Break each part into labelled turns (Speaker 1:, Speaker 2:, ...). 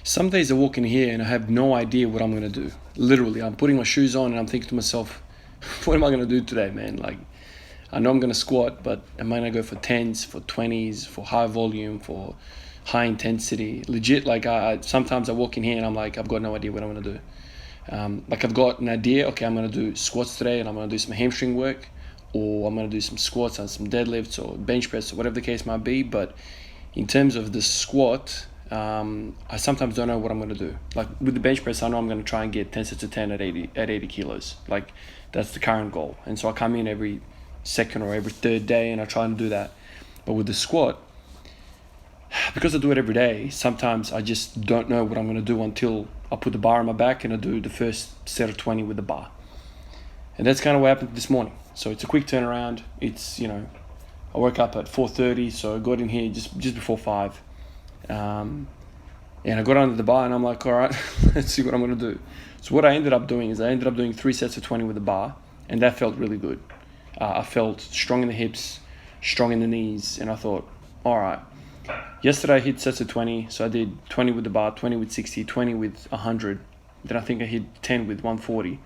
Speaker 1: Some days I walk in here and I have no idea what I'm going to do. Literally, I'm putting my shoes on and I'm thinking to myself, what am I going to do today, man? Like, I know I'm going to squat, but am I going to go for 10s, for 20s, for high volume, for high intensity? Legit, like, sometimes I walk in here and I'm like, I've got no idea what I'm going to do. Like, I've got an idea, okay, I'm going to do squats today and I'm going to do some hamstring work, or I'm going to do some squats and some deadlifts or bench press or whatever the case might be. But in terms of the squat, I sometimes don't know what I'm going to do. Like with the bench press, I know I'm going to try and get 10 sets of 10 at 80 kilos. Like that's the current goal. And so I come in every second or every third day and I try and do that. But with the squat, because I do it every day, sometimes I just don't know what I'm going to do until I put the bar on my back and I do the first set of 20 with the bar. And that's kind of what happened this morning. So it's a quick turnaround. It's, I woke up at 4:30, so I got in here just before 5. And I got under the bar and I'm like, all right, let's see what I'm going to do. So what I ended up doing is I ended up doing 3 sets of 20 with the bar, and that felt really good. I felt strong in the hips, strong in the knees, and I thought, all right. Yesterday I hit sets of 20, so I did 20 with the bar, 20 with 60, 20 with 100. Then I think I hit 10 with 140.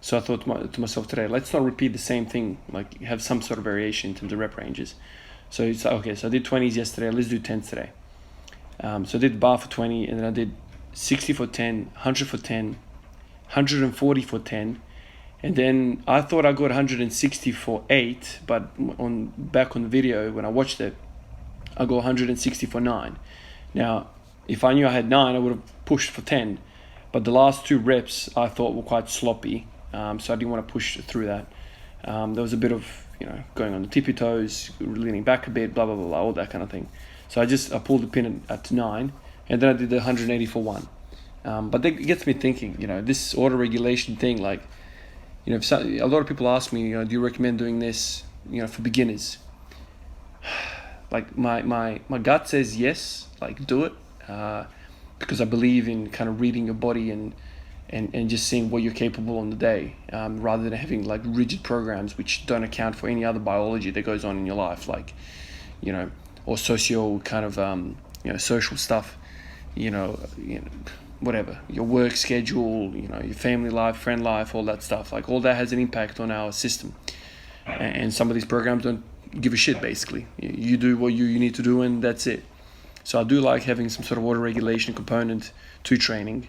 Speaker 1: So I thought to myself today, let's not repeat the same thing, like have some sort of variation in terms of rep ranges. So it's okay, so I did 20s yesterday, let's do 10s today. So I did bar for 20, and then I did 60 for 10, 100 for 10, 140 for 10, and then I thought I got 160 for 8, but back on the video when I watched it, I got 160 for 9. Now, if I knew I had 9, I would have pushed for 10, but the last 2 reps I thought were quite sloppy, so I didn't want to push through that. There was a bit of going on the tippy toes, leaning back a bit, blah blah blah, all that kind of thing. So I pulled the pin at 9, and then I did the 180 for 1. But that gets me thinking, this auto regulation thing, like, a lot of people ask me, do you recommend doing this, for beginners? Like my gut says yes, like do it, because I believe in kind of reading your body and just seeing what you're capable on the day, rather than having like rigid programs which don't account for any other biology that goes on in your life, like, or social kind of, social stuff, whatever, your work schedule, your family life, friend life, all that stuff. Like all that has an impact on our system. And some of these programs don't give a shit, basically. You do what you need to do and that's it. So I do like having some sort of auto regulation component to training.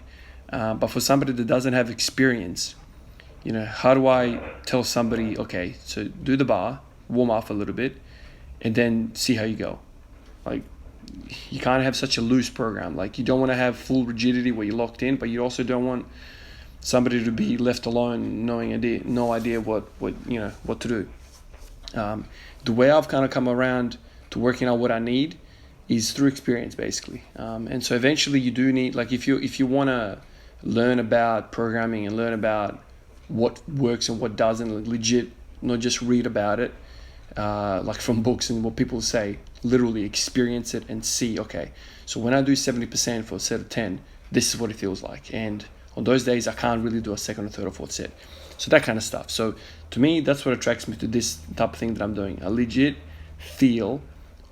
Speaker 1: But for somebody that doesn't have experience, how do I tell somebody, okay, so do the bar, warm up a little bit, and then see how you go? Like, you can't have such a loose program. Like, you don't want to have full rigidity where you're locked in, but you also don't want somebody to be left alone, no idea what to do. The way I've kind of come around to working out what I need is through experience, basically. And so eventually you do need, like, if you want to learn about programming and learn about what works and what doesn't, like, legit, not just read about it, like from books and what people say, literally experience it and see, okay, so when I do 70% for a set of 10, this is what it feels like. And on those days, I can't really do a second or third or fourth set. So that kind of stuff. So to me, that's what attracts me to this type of thing that I'm doing. I legit feel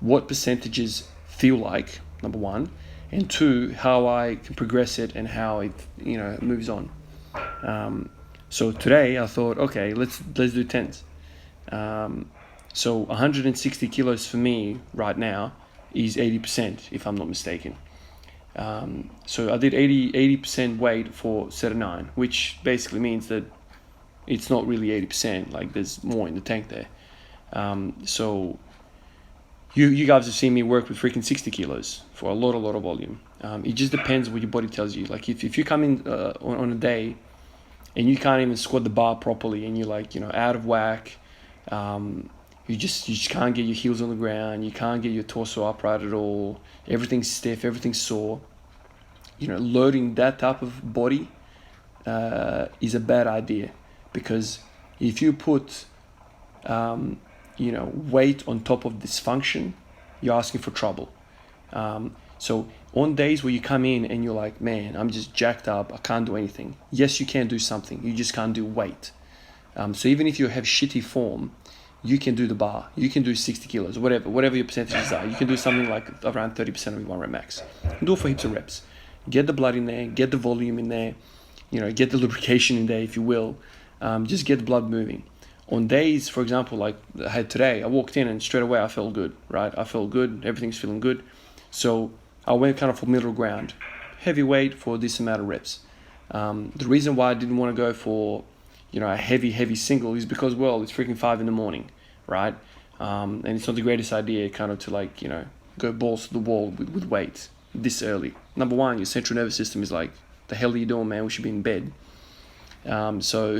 Speaker 1: what percentages feel like, number one, and 2, how I can progress it and how it, moves on. So today I thought, okay, let's do 10s. So 160 kilos for me right now is 80%, if I'm not mistaken. So I did 80% weight for set of 9, which basically means that it's not really 80%, like there's more in the tank there. So you guys have seen me work with freaking 60 kilos for a lot of volume. It just depends what your body tells you. Like if you come in on a day and you can't even squat the bar properly and you're like, out of whack, you just can't get your heels on the ground, you can't get your torso upright at all, everything's stiff, everything's sore, loading that type of body is a bad idea, because if you put weight on top of dysfunction, you're asking for trouble. So on days where you come in and you're like, man, I'm just jacked up, I can't do anything. Yes, you can do something, you just can't do weight. So even if you have shitty form, you can do the bar, you can do 60 kilos, whatever your percentages are. You can do something like around 30% of your 1 rep max. Do it for hips and reps. get the blood in there, get the volume in there, get the lubrication in there, if you will. Just get the blood moving. On days, for example, like I had today, I walked in and straight away I felt good, right? I felt good, everything's feeling good. So I went kind of for middle ground, heavy weight for this amount of reps. The reason why I didn't want to go for, a heavy single is because, well, it's freaking 5 a.m, right? And it's not the greatest idea kind of to go balls to the wall with weights this early. Number one, your central nervous system is like, the hell are you doing, man? We should be in bed. So,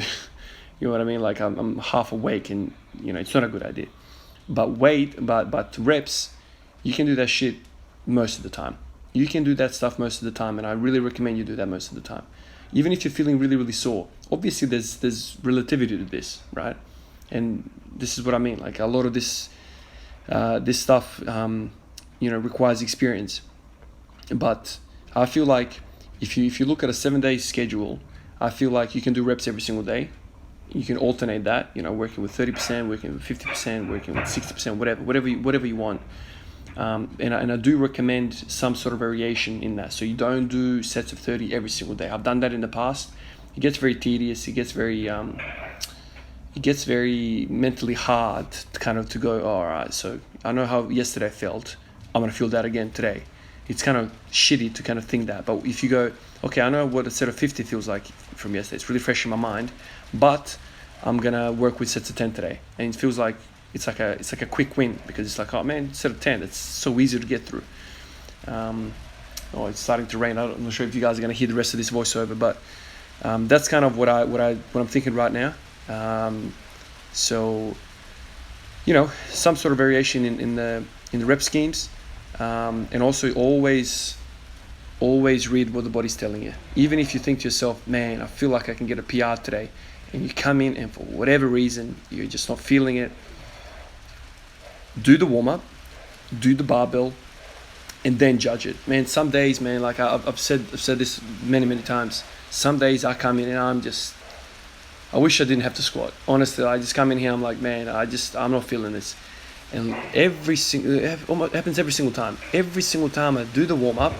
Speaker 1: you know what I mean? Like I'm half awake and, it's not a good idea. But but reps, you can do that shit most of the time. You can do that stuff most of the time, and I really recommend you do that most of the time. Even if you're feeling really, really sore. Obviously, there's relativity to this, right? And this is what I mean. Like a lot of this stuff, requires experience. But I feel like if you look at a 7-day schedule, I feel like you can do reps every single day. You can alternate that, working with 30%, working with 50%, working with 60%, whatever you want. And I do recommend some sort of variation in that. So you don't do sets of 30 every single day. I've done that in the past. It gets very tedious. It gets very mentally hard to go, all right, so I know how yesterday felt. I'm going to feel that again today. It's kind of shitty to kind of think that. But if you go, okay, I know what a set of 50 feels like from yesterday. It's really fresh in my mind, but I'm going to work with sets of 10 today. And it feels like it's like a quick win, because it's like, oh man, set of 10, it's so easy to get through. It's starting to rain. I'm not sure if you guys are going to hear the rest of this voiceover, but that's kind of what I'm thinking right now. So, some sort of variation in the rep schemes, and also always read what the body's telling you. Even if you think to yourself, man, I feel like I can get a PR today, and you come in and for whatever reason you're just not feeling it, do the warm up, do the barbell, and then judge it. Man, some days, man, like I've said this many times. Some days I come in and I wish I didn't have to squat. Honestly, I just come in here, I'm like, man, I'm not feeling this. And it happens every single time. Every single time I do the warm up,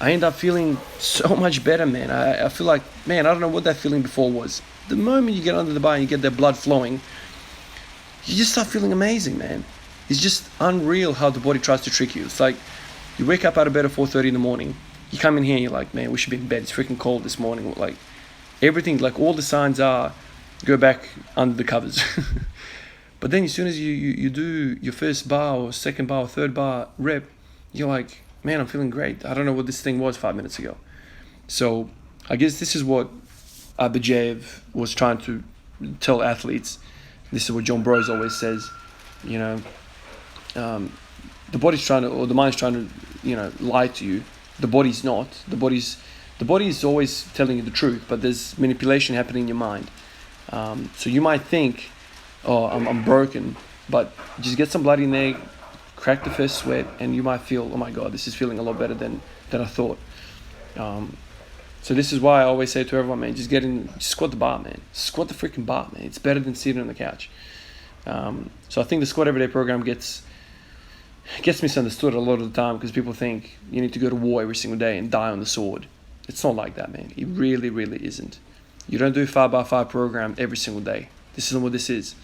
Speaker 1: I end up feeling so much better, man. I feel like, man, I don't know what that feeling before was. The moment you get under the bar and you get that blood flowing, you just start feeling amazing, man. It's just unreal how the body tries to trick you. It's like you wake up out of bed at 4:30 in the morning. You come in here and you're like, man, we should be in bed. It's freaking cold this morning. Like everything, like all the signs are, go back under the covers. But then as soon as you do your first bar or second bar or third bar rep, you're like, man, I'm feeling great. I don't know what this thing was 5 minutes ago. So I guess this is what Abajev was trying to tell athletes. This is what John Bros always says, the body's trying to, or the mind's trying to, lie to you. The body's not. The body is always telling you the truth, but there's manipulation happening in your mind. So you might think, oh, I'm broken, but just get some blood in there, crack the first sweat, and you might feel, oh my God, this is feeling a lot better than I thought. So this is why I always say to everyone, man, just squat the bar, man. Squat the freaking bar, man. It's better than sitting on the couch. So I think the Squat Everyday program gets misunderstood a lot of the time, because people think you need to go to war every single day and die on the sword. It's not like that, man. It really, really isn't. You don't do a 5x5 program every single day. This isn't what this is.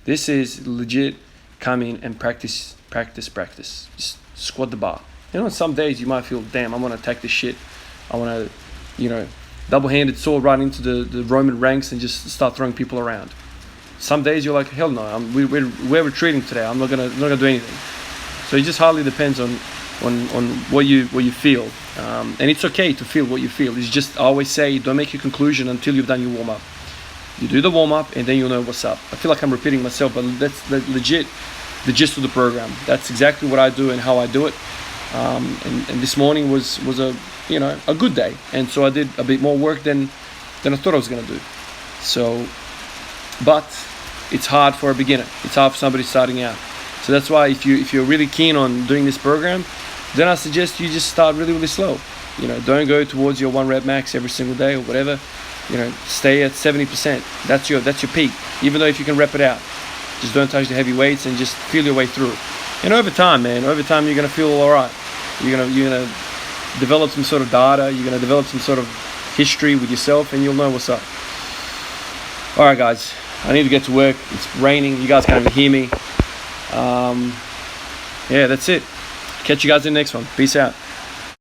Speaker 1: This is legit come in and practice. Just squat the bar. Some days you might feel, damn, I want to attack this shit. I want to, double-handed sword right into the Roman ranks and just start throwing people around. Some days you're like, hell no, we're retreating today. I'm not gonna do anything. So it just hardly depends on what you feel, and it's okay to feel what you feel. It's just, I always say, don't make your conclusion until you've done your warm up. You do the warm up and then you'll know what's up. I feel like I'm repeating myself, but that's legit the gist of the program. That's exactly what I do and how I do it. And this morning was a good day, and so I did a bit more work than I thought I was gonna do. So, but it's hard for a beginner. It's hard for somebody starting out. So that's why if you're really keen on doing this program, then I suggest you just start really, really slow. Don't go towards your 1 rep max every single day or whatever. Stay at 70%. That's your peak. Even though if you can rep it out, just don't touch the heavy weights and just feel your way through. And over time, man, you're gonna feel all right. You're gonna develop some sort of data. You're going to develop some sort of history with yourself, and you'll know what's up. All right, guys. I need to get to work. It's raining. You guys can't even hear me. Yeah, that's it. Catch you guys in the next one. Peace out.